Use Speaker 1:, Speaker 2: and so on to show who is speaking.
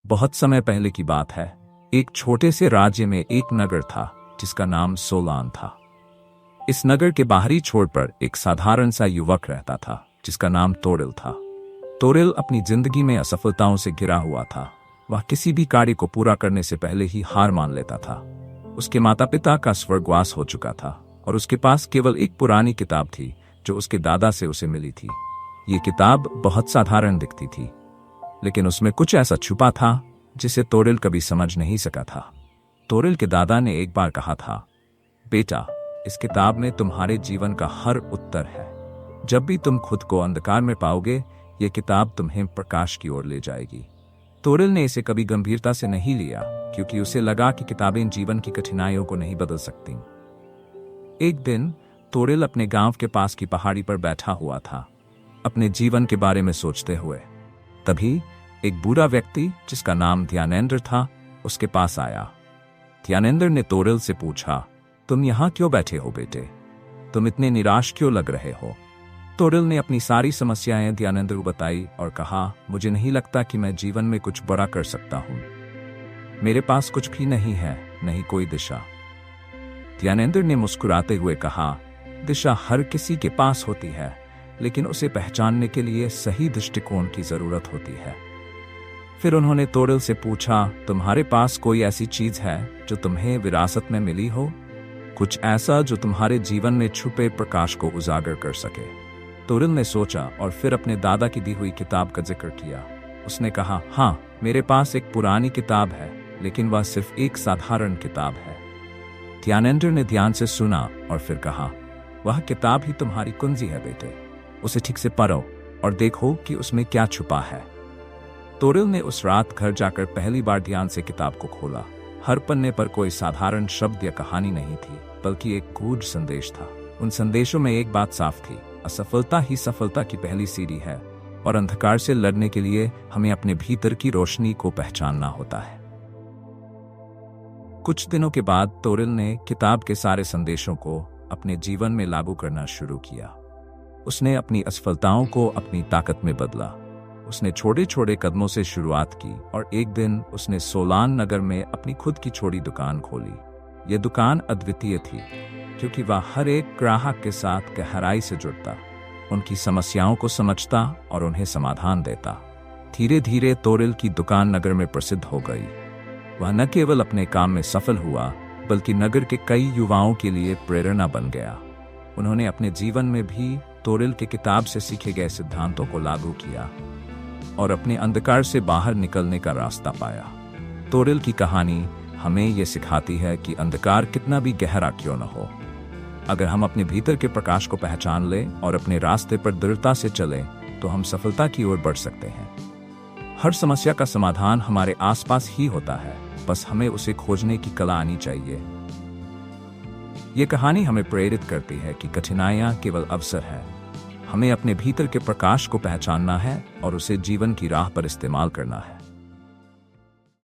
Speaker 1: बहुत समय पहले की बात है। एक छोटे से राज्य में एक नगर था जिसका नाम सोलान था। इस नगर के बाहरी छोर पर एक साधारण सा युवक रहता था जिसका नाम तोरिल था। तोरिल अपनी जिंदगी में असफलताओं से घिरा हुआ था। वह किसी भी कार्य को पूरा करने से पहले ही हार मान लेता था। उसके माता पिता का स्वर्गवास हो चुका था और उसके पास केवल एक पुरानी किताब थी जो उसके दादा से उसे मिली थी। ये किताब बहुत साधारण दिखती थी, लेकिन उसमें कुछ ऐसा छुपा था जिसे तोरिल कभी समझ नहीं सका था। तोरिल के दादा ने एक बार कहा था, बेटा, इस किताब में तुम्हारे जीवन का हर उत्तर है। जब भी तुम खुद को अंधकार में पाओगे, ये किताब तुम्हें प्रकाश की ओर ले जाएगी। तोरिल ने इसे कभी गंभीरता से नहीं लिया क्योंकि उसे लगा कि किताबें जीवन की कठिनाइयों को नहीं बदल सकती। एक दिन तोरिल अपने गांव के पास की पहाड़ी पर बैठा हुआ था, अपने जीवन के बारे में सोचते हुए। तभी एक बूढ़ा व्यक्ति जिसका नाम ध्यानेंद्र था उसके पास आया। ध्यानेंद्र ने तोरिल से पूछा, तुम यहाँ क्यों बैठे हो बेटे? तुम इतने निराश क्यों लग रहे हो? तोरिल ने अपनी सारी समस्याएं ध्यानेंद्र को बताई और कहा, मुझे नहीं लगता कि मैं जीवन में कुछ बड़ा कर सकता हूँ। मेरे पास कुछ भी नहीं है, नहीं कोई दिशा। ध्यानेंद्र ने मुस्कुराते हुए कहा, दिशा हर किसी के पास होती है, लेकिन उसे पहचानने के लिए सही दृष्टिकोण की जरूरत होती है। फिर उन्होंने तोरिल से पूछा, तुम्हारे पास कोई ऐसी चीज है जो तुम्हें विरासत में मिली हो? कुछ ऐसा जो तुम्हारे जीवन में छुपे प्रकाश को उजागर कर सके? तोरिल ने सोचा और फिर अपने दादा की दी हुई किताब का जिक्र किया। उसने कहा, हाँ, मेरे पास एक पुरानी किताब है, लेकिन वह सिर्फ एक साधारण किताब है। ध्यानेंद्र ने ध्यान से सुना और फिर कहा, वह किताब ही तुम्हारी कुंजी है बेटे। उसे ठीक से पढ़ो और देखो कि उसमें क्या छुपा है। तोरिल ने उस रात घर जाकर पहली बार ध्यान से किताब को खोला। हर पन्ने पर कोई साधारण शब्द या कहानी नहीं थी, बल्कि एक गूढ़ संदेश था। उन संदेशों में एक बात साफ थी, असफलता ही सफलता की पहली सीढ़ी है और अंधकार से लड़ने के लिए हमें अपने भीतर की रोशनी को पहचानना होता है। कुछ दिनों के बाद तोरिल ने किताब के सारे संदेशों को अपने जीवन में लागू करना शुरू किया। उसने अपनी असफलताओं को अपनी ताकत में बदला। उसने छोटे छोटे कदमों से शुरुआत की और एक दिन उसने सोलान नगर में अपनी खुद की छोटी दुकान खोली। यह दुकान अद्वितीय थी क्योंकि वह हर एक ग्राहक के साथ गहराई से जुड़ता, उनकी समस्याओं को समझता और उन्हें समाधान देता। धीरे धीरे तोरिल की दुकान नगर में प्रसिद्ध हो गई। वह न केवल अपने काम में सफल हुआ, बल्कि नगर के कई युवाओं के लिए प्रेरणा बन गया। उन्होंने अपने जीवन में भी तोरिल की किताब से सीखे गए सिद्धांतों को लागू किया और अपने अंधकार से बाहर निकलने का रास्ता पाया। तोरिल की कहानी हमें यह सिखाती है कि अंधकार कितना भी गहरा क्यों न हो, अगर हम अपने भीतर के प्रकाश को पहचान लें और अपने रास्ते पर दृढ़ता से चलें, तो हम सफलता की ओर बढ़ सकते हैं। हर समस्या का समाधान हमारे आसपास ही होता है, बस हमें उसे खोजने की कला आनी चाहिए। ये कहानी हमें प्रेरित करती है कि कठिनाइयाँ केवल अवसर है। हमें अपने भीतर के प्रकाश को पहचानना है और उसे जीवन की राह पर इस्तेमाल करना है।